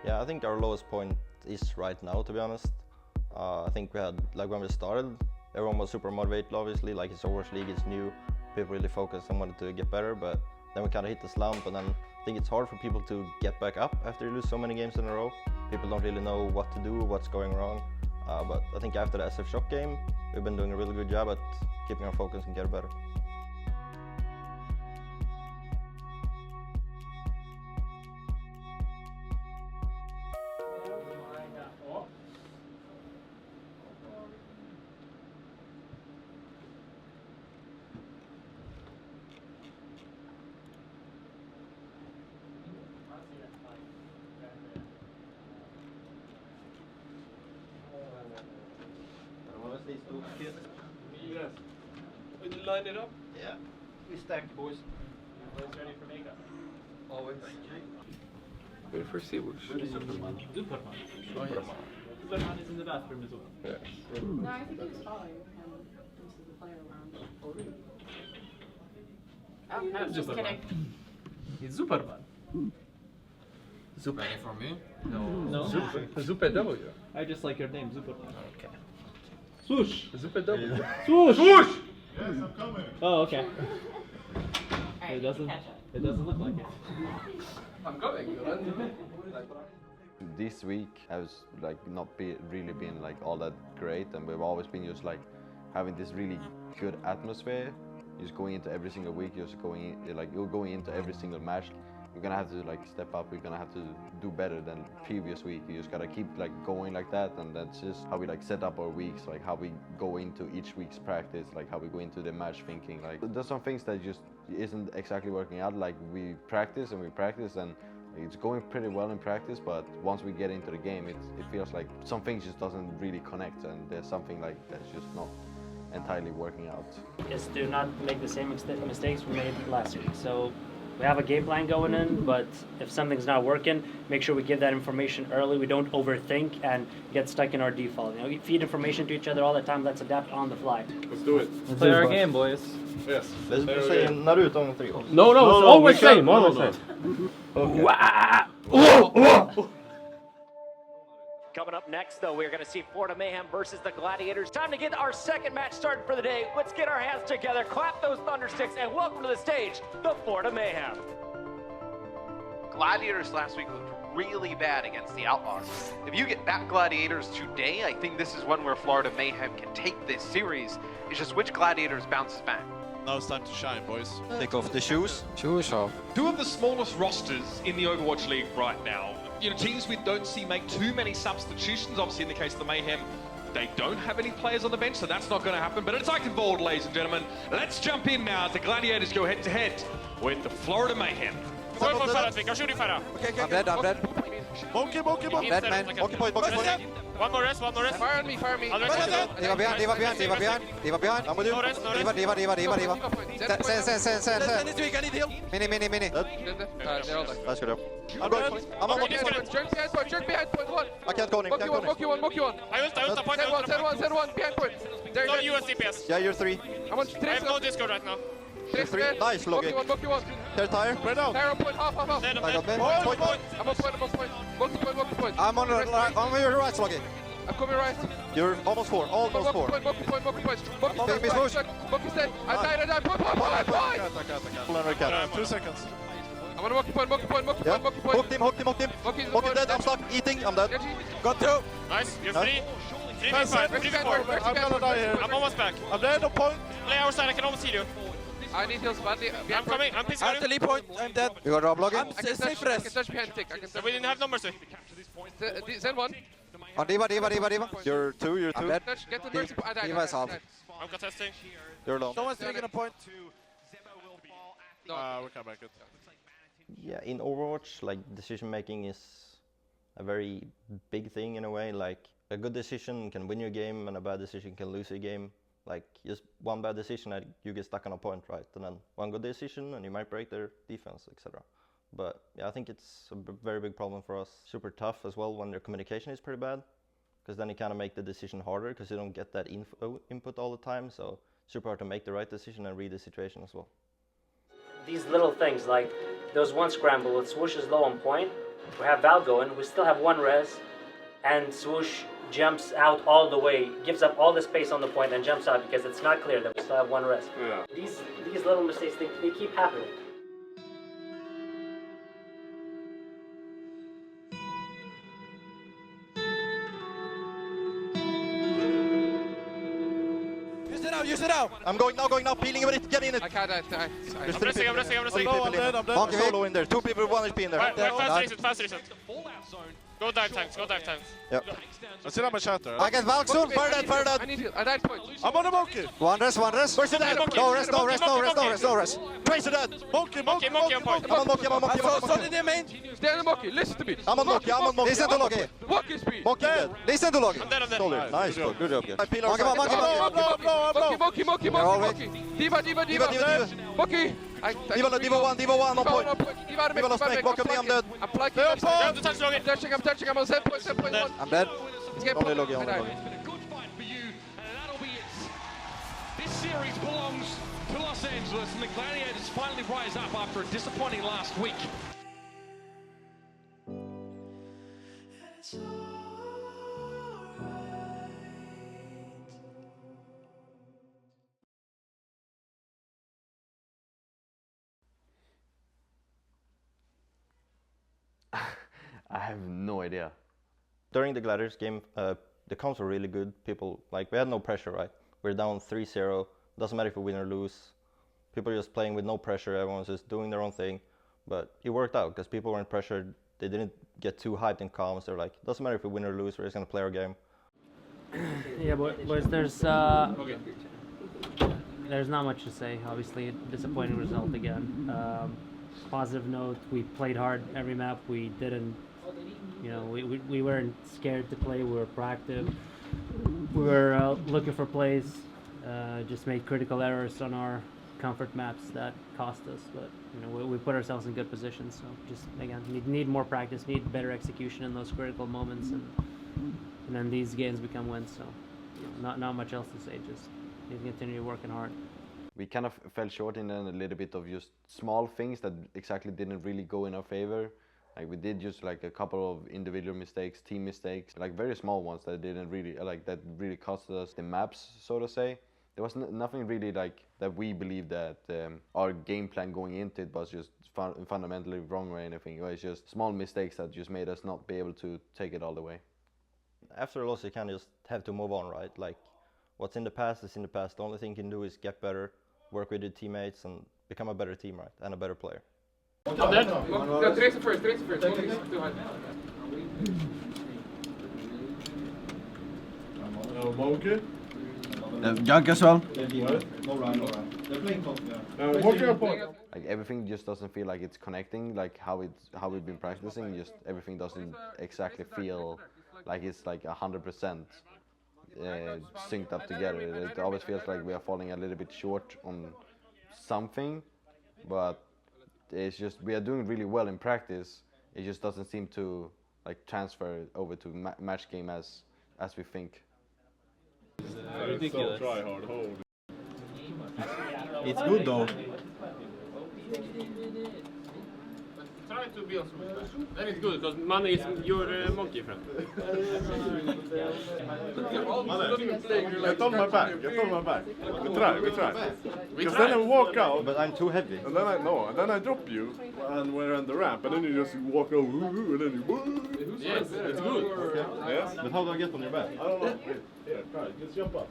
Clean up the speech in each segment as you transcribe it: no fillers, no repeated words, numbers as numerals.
Yeah, I think our lowest point is right now, to be honest. I think we had, like when we started, everyone was super motivated, obviously, like it's Overwatch League, it's new, people really focused and wanted to get better, but then we kind of hit the slump, and then I think it's hard for people to get back up after you lose so many games in a row. People don't really know what to do, what's going wrong, but I think after the SF Shock game, we've been doing a really good job at keeping our focus and getting better. Yes. Will you line it up? Yeah. We stacked, boys. Always ready for makeup. Always. Wait for Seabush. Superman. Superman. Oh, yes. Superman is in the bathroom as well. Yes. No, I think he was following him into the player lounge. Oh, really? Oh, no, just Superman. kidding. He's Superman. Super. Ready for me? No. Super W. I just like your name, Superman. Okay. Swoosh! Super W. Swoosh! Swoosh! Yes, I'm coming. Oh, okay. Alright, It doesn't. catch up. It doesn't look like it. I'm coming. This week has like not really been like all that great, and we've always been just like having this really good atmosphere. Just going into every single week, you're going into every single match. You're gonna have to like step up. You're gonna have to do better than previous week. You just gotta keep like going like that, and that's just how we like set up our weeks, like how we go into each week's practice, like how we go into the match thinking. Like there's some things that just isn't exactly working out. Like we practice and it's going pretty well in practice, but once we get into the game, it feels like some things just doesn't really connect, and there's something like that's just not entirely working out. Is to not make the same mistakes we made last week. So we have a game plan going in, but if something's not working, make sure we give that information early. We don't overthink and get stuck in our default. You know, we feed information to each other all the time. Let's adapt on the fly. Let's do it. Let's play our game, boys. Yes. Let's say Naruto on 3 goals. No, it's always same. Always same. Coming up next, though, we're going to see Florida Mayhem versus the Gladiators. Time to get our second match started for the day. Let's get our hands together, clap those thundersticks, and welcome to the stage, the Florida Mayhem. Gladiators last week looked really bad against the Outlaws. If you get back Gladiators today, I think this is one where Florida Mayhem can take this series. It's just which Gladiators bounces back. Now it's time to shine, boys. Take off the shoes. Shoes off. Two of the smallest rosters in the Overwatch League right now. You know, teams we don't see make too many substitutions. Obviously, in the case of the Mayhem, they don't have any players on the bench, so that's not going to happen. But it's like involved, ladies and gentlemen. Let's jump in now as the Gladiators go head-to-head with the Florida Mayhem. Okay. I'm dead. Monkey. I'm dead, man. Monkey point. One more rest. Fire on me. Diva behind. I'm with you. Diva. Send. I need heal. Mini. Let's go. I'm going. I'm on monkey point. Jerk behind point one. I can't go, Nick. Monkey one. I ult point. Send one, behind point. There No US DPS. Yeah, you're 3. I want I have no Discord right now. You're 3. Nice, Logi. Monkey one. They're tired. Right now. Tire on point, half. Dead, I got dead. man. Point. I'm on point. Monkey point. I'm on your right, Logi. I'm coming right. You're almost 4. Almost 4. Monkey point. Baby push. Monkey's dead. I died. Point. Full under cap. 2 seconds. I'm on monkey point. Yeah. Hooked him. Monkey dead. I'm stuck. Eating. I'm dead. Got 2. Nice. You're Nice. 3. 3v5. I'm gonna die here. I'm almost back. I'm dead. No point. Play our side. I can almost see you. I need heals badly. I'm coming. I'm pissing on you. Point. I'm dead. You got drop logging? I can touch behind tick. We didn't have numbers. Send one. On Diva. You're 2. I'm dead. Get the mercy. I died. Diva is off. I'm contesting. You're alone. Someone's taking a point. No. We can't make it. Yeah, in Overwatch, like decision making is a very big thing in a way. Like a good decision can win your game, and a bad decision can lose your game. Like just one bad decision and you get stuck on a point, right? And then one good decision and you might break their defense, etc. But yeah, I think it's a very big problem for us. Super tough as well when your communication is pretty bad, because then you kind of make the decision harder because you don't get that input all the time. So super hard to make the right decision and read the situation as well. These little things, like there was one scramble with Swoosh is low on point, We have Val going, we still have one res, and Swoosh jumps out all the way, gives up all the space on the point and jumps out because it's not clear that we still have one res. Yeah. These little mistakes, they keep happening. Use it out! I'm going now, peeling over it, get in it! I can't, I'm pressing. Monkey solo in there, 2 people, 1 HP in there. Fast reset. Go dive tanks. Yep. I still have my shatter. I get Valk soon, fire that. I need heal. I died point. I'm on the monkey. One rest. Where's the dead? No rest. Trace the dead. Monkey on point. I'm on Monkey. So did they main? Stay on the monkey, listen to me. I'm on Monkey. Listen to Loki. Monkey speed. Monkey dead. Listen to Loki. I'm dead. Solid. Nice, good job. I peel Monkey. Diva. Monkey. Diva 1 on point. Diva lost make. Walk up me, I'm dead. I'm plugging. I'm touching. I'm on 7.1. I'm dead. Only Loki. Good fight for you, and that'll be it. This series belongs to Los Angeles, and the Gladiators finally rise up after a disappointing last week. I have no idea. During the Gladiators game, the comms were really good. People, like, we had no pressure, right? We're down 3-0. Doesn't matter if we win or lose. People are just playing with no pressure. Everyone's just doing their own thing. But it worked out because people weren't pressured. They didn't get too hyped in comms. They're like, doesn't matter if we win or lose. We're just gonna play our game. Yeah, boys, there's not much to say. Obviously, disappointing result again. Positive note, we played hard every map. We didn't, we weren't scared to play. We were proactive. We were looking for plays. Just made critical errors on our comfort maps that cost us. But we put ourselves in good positions. So just again, need more practice. Need better execution in those critical moments, and then these games become wins. So not much else to say. Just need to continue working hard. We kind of fell short in a little bit of just small things that exactly didn't really go in our favor. Like we did just like a couple of individual mistakes, team mistakes, like very small ones that didn't really that really cost us the maps, so to say. There was nothing really like that we believe that our game plan going into it was just fundamentally wrong or anything. It was just small mistakes that just made us not be able to take it all the way. After a loss, you kind of just have to move on, right? Like, what's in the past is in the past. The only thing you can do is get better, work with your teammates, and become a better team, right? And a better player. I'm dead. No, Tracer first. Monkey. Junk as well. Like everything just doesn't feel like it's connecting, like how we've been practicing. Just everything doesn't exactly feel like it's like 100% synced up together. It always feels like we are falling a little bit short on something, but it's just we are doing really well in practice. It just doesn't seem to like transfer over to match game as we think. Ridiculous. Try hard, hold. It's good though. Try to be on Switch. Then it's good because money is your monkey friend. Get on my back. We try. Because then I walk out. But I'm too heavy. And then I drop you, and we're on the ramp, and then you just walk over, and then you. Yes, it's good. Okay. Yes. But how do I get on your back? I don't know. Here, try. Just jump up.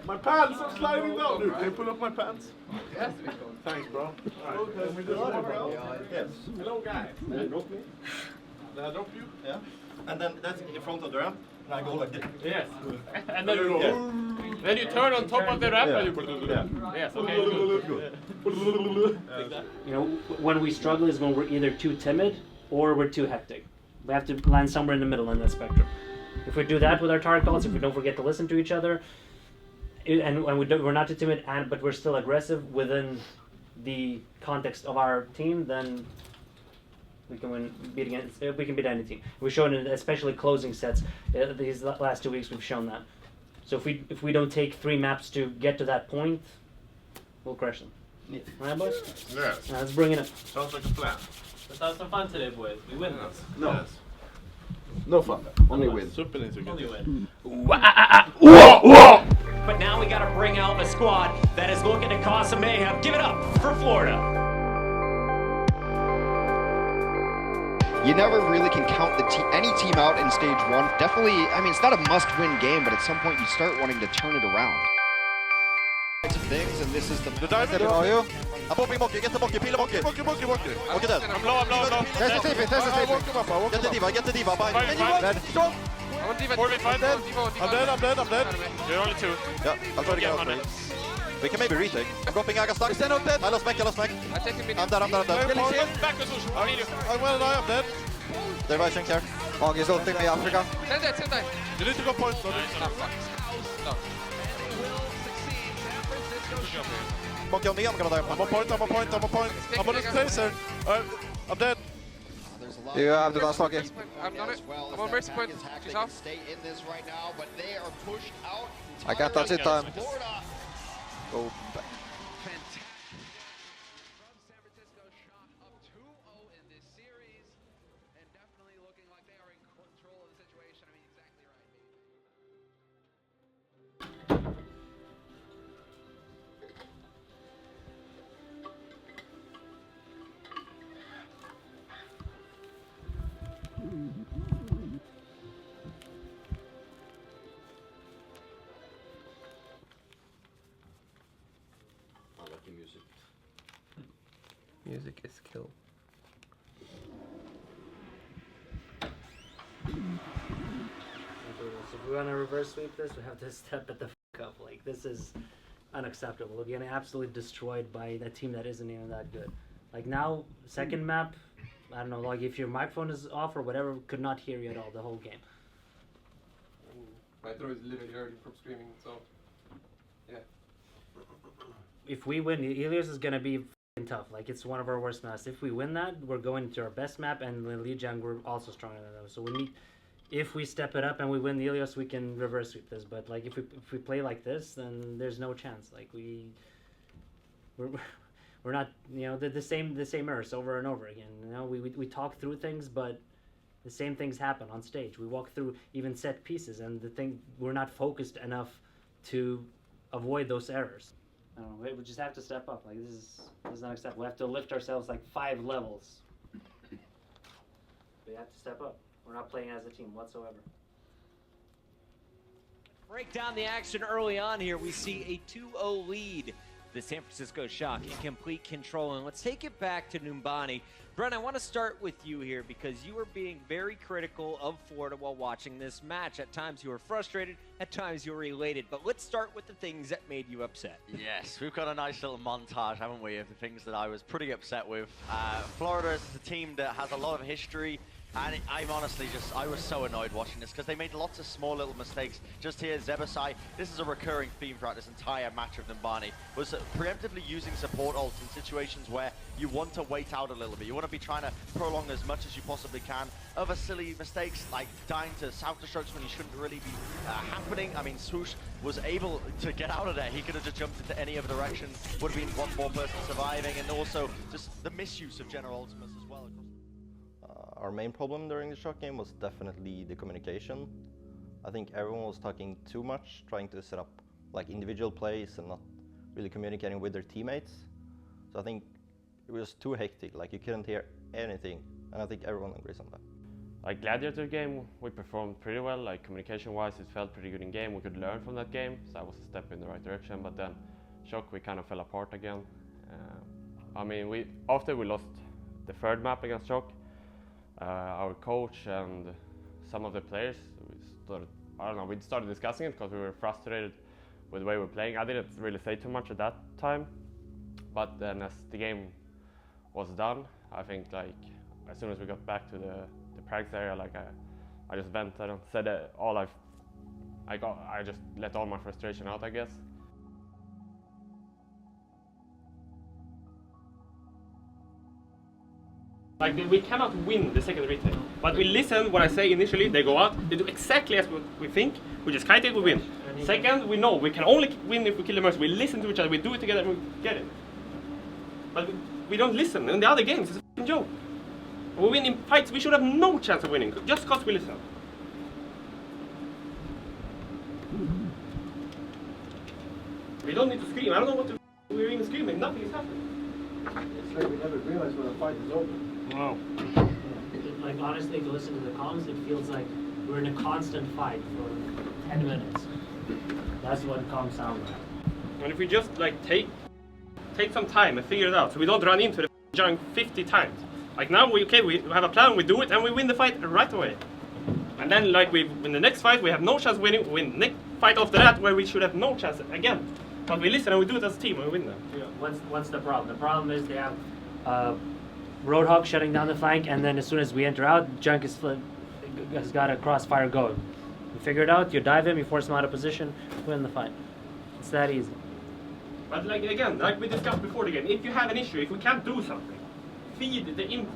My pants are sliding down, dude. Can you pull up my pants? Thanks, bro. Alright. We just walk out. Yes. Hello, guys. Did I drop me? Did I drop you? Yeah. And then that's in front of the ramp, and I go like this. Yes. And then you turn on top of the ramp and you Yes, okay, good. When we struggle is when we're either too timid or we're too hectic. We have to land somewhere in the middle in that spectrum. If we do that with our target calls, if we don't forget to listen to each other, and we're not too timid, but we're still aggressive within the context of our team, then we can beat any team. We've shown it, especially closing sets. These last 2 weeks, we've shown that. So if we don't take 3 maps to get to that point, we'll crush them. Yeah. Right, boys? Yes. Let's bring it up. Sounds like a plan. Let's have some fun today, boys. We win this. No. Yes. No fun. Only win. Super into Only it. win. But now we got to bring out a squad that is looking to cause some mayhem. Give it up for Florida. You never really can count any team out in stage one. Definitely, I mean, it's not a must-win game, but at some point you start wanting to turn it around. Things, and this is the dive. Are you? I'm popping Monkey, get the Monkey, peel the Monkey. Monkey. Okay, dead. I'm low. There's the TP, Get the diva, Fine. Dead. I want D.Va. 4v5. I'm dead. You're only 2. Yeah, I'll try to get out. We can maybe retake. I'm dropping Aga stack. I lost mech. I'm taking mid. I'm dead. Back to Sush. I need you. I'm dead. They're rushing here. Mog is ulting me, Africa. Send that. You need to go point. Monkey on me, I'm gonna die. I'm on point. I'm on the tracer. I'm dead. You have the last hockey. I'm on it. I'm on Mercy point. She's off. Stay in this right now, but they are pushed out. I got that shit time. Go back. Music is kill. So if we want to reverse sweep this, we have to step it the fuck up. Like, this is unacceptable. We're getting absolutely destroyed by a team that isn't even that good. Like, now, second map, I don't know, like, if your microphone is off or whatever, could not hear you at all the whole game. My throat is literally hurting from screaming, so yeah. If we win, Ilios is going to be tough. Like, it's one of our worst maps. If we win that, we're going to our best map, and in Lijiang, we're also stronger than them. So we need, if we step it up and we win the Ilios, we can reverse sweep this. But like, if we play like this, then there's no chance. Like, we're not, you know, the same errors over and over again. You know, we talk through things, but the same things happen on stage. We walk through even set pieces, and we're not focused enough to avoid those errors. I don't know, we just have to step up. Like, this is not acceptable. We have to lift ourselves like 5 levels. We have to step up. We're not playing as a team whatsoever. Break down the action early on here. We see a 2-0 lead. The San Francisco Shock in complete control. And let's take it back to Numbani. Brent, I want to start with you here because you were being very critical of Florida while watching this match. At times you were frustrated, at times you were elated. But let's start with the things that made you upset. Yes, we've got a nice little montage, haven't we, of the things that I was pretty upset with. Florida is a team that has a lot of history. And I'm honestly I was so annoyed watching this because they made lots of small little mistakes. Just here, Zebasai, this is a recurring theme throughout this entire match of Numbani, was preemptively using support ults in situations where you want to wait out a little bit. You want to be trying to prolong as much as you possibly can. Other silly mistakes like dying to self-destructs when you shouldn't really be happening. I mean, Swoosh was able to get out of there. He could have just jumped into any other direction, would have been one more person surviving, and also just the misuse of General Ultimates as well. Our main problem during the Shock game was definitely the communication. I think everyone was talking too much, trying to set up like individual plays and not really communicating with their teammates. So I think it was too hectic, like you couldn't hear anything, and I think everyone agrees on that. Like Gladiator game, we performed pretty well, like communication-wise it felt pretty good in game. We could learn from that game, so that was a step in the right direction, but then Shock we kind of fell apart again. I mean, after we lost the third map against Shock, our coach and some of the players, we started discussing it because we were frustrated with the way we were playing. I didn't really say too much at that time, but then as the game was done, I think like as soon as we got back to the practice area, like I just vented and said I just let all my frustration out, I guess. Like, we cannot win the second retake, but we listen what I say initially, they go out, they do exactly as we think, we just kite it, we win. Second, we know we can only win if we kill the mercy, we listen to each other, we do it together and we get it. But we don't listen, in the other games it's a f***ing joke. We win in fights we should have no chance of winning, just because we listen. We don't need to scream. I don't know what we're even screaming. Nothing is happening. It's like we never realize when a fight is over. Wow. Like honestly, if you listen to the comms, it feels like we're in a constant fight for 10 minutes. That's what comms sound like. And if we just like take some time and figure it out, so we don't run into the junk 50 times. Like now, we have a plan, we do it, and we win the fight right away. And then like in the next fight, we have no chance of winning. We win next fight after that, where we should have no chance again. But we listen and we do it as a team and we win them. Yeah. What's the problem? The problem is they have Roadhog shutting down the flank, and then as soon as we enter out, Junk has got a crossfire going. You figure it out, you dive him, you force him out of position, win the fight. It's that easy. But like again, like we discussed before the game, if you have an issue, if we can't do something, feed the info.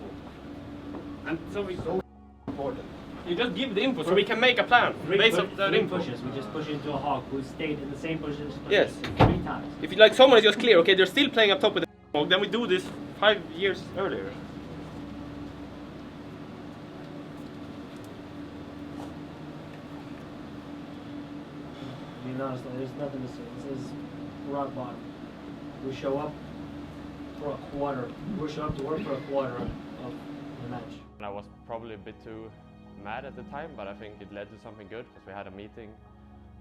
And so we important. You just give the info so we can make a plan based on that info. Pushes. We just push into a hog who stayed in the same position 3 times. If like someone is just clear, okay, they're still playing up top with the hog, then we do this 5 years earlier. To be honest, there's nothing to say. This is rock bottom. We show up for a quarter. We show up to work for a quarter of the match. I was probably a bit too mad at the time, but I think it led to something good because we had a meeting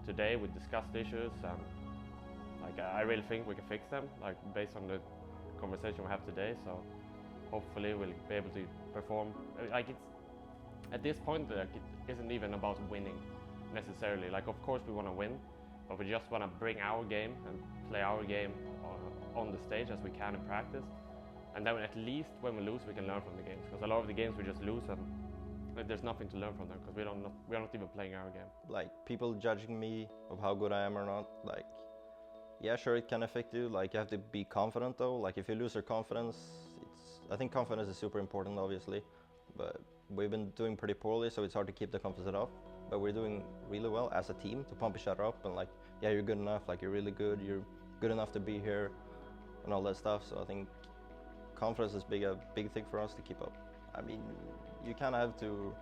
today. We discussed issues, and like I really think we can fix them, like based on the conversation we have today. So hopefully we'll be able to perform. Like it's at this point, like it isn't even about winning necessarily. Like of course we want to win, but we just want to bring our game and play our game on the stage as we can in practice. And then at least when we lose, we can learn from the games. Because a lot of the games we just lose, and like, there's nothing to learn from them because we're not even playing our game. Like people judging me of how good I am or not, like yeah, sure it can affect you. Like you have to be confident though. Like if you lose your confidence, I think confidence is super important obviously, but we've been doing pretty poorly, so it's hard to keep the confidence up. But we're doing really well as a team to pump each other up and like, yeah, you're good enough, like you're really good, you're good enough to be here and all that stuff. So I think confidence is a big thing for us to keep up. I mean, you kind of have to,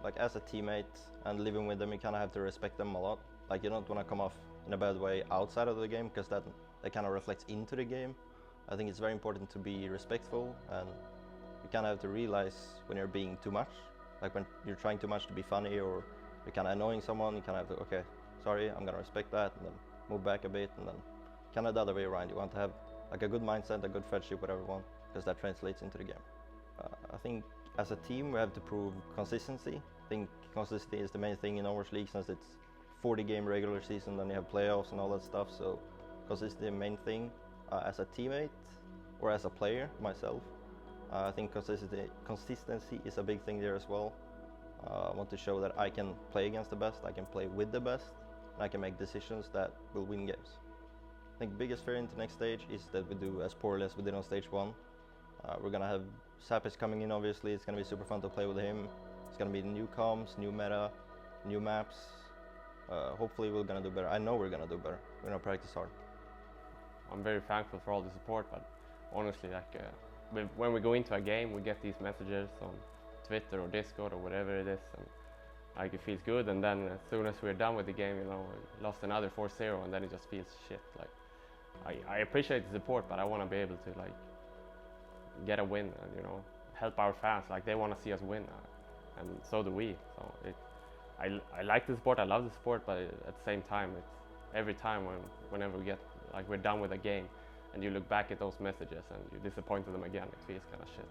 like as a teammate and living with them, you kind of have to respect them a lot. Like you don't want to come off in a bad way outside of the game because that kind of reflects into the game. I think it's very important to be respectful, and you kind of have to realize when you're being too much. Like when you're trying too much to be funny or you're kind of annoying someone, you kind of have to, okay, sorry, I'm gonna respect that, and then move back a bit, and then kind of the other way around. You want to have like a good mindset, a good friendship with everyone, because that translates into the game. I think as a team we have to prove consistency. I think consistency is the main thing in Overwatch League, since it's 40-game regular season, then you have playoffs and all that stuff, so consistency is the main thing. As a teammate or as a player myself, I think consistency is a big thing there as well. I want to show that I can play against the best, I can play with the best, and I can make decisions that will win games. I think biggest fear into next stage is that we do as poorly as we did on stage 1. We're gonna have Sapis coming in obviously, it's gonna be super fun to play with him. It's gonna be new comms, new meta, new maps. Hopefully we're gonna do better. I know we're gonna do better. We're gonna practice hard. I'm very thankful for all the support, but honestly, like when we go into a game, we get these messages on Twitter or Discord or whatever it is, and like it feels good, and then as soon as we're done with the game, you know, we lost another 4-0, and then it just feels shit. Like I appreciate the support, but I want to be able to like get a win and, you know, help our fans. Like they want to see us win, and so do we. So I like the support, I love the support, but at the same time, it's every time whenever we get like we're done with a game and you look back at those messages and you disappointed them again, it feels kind of shit.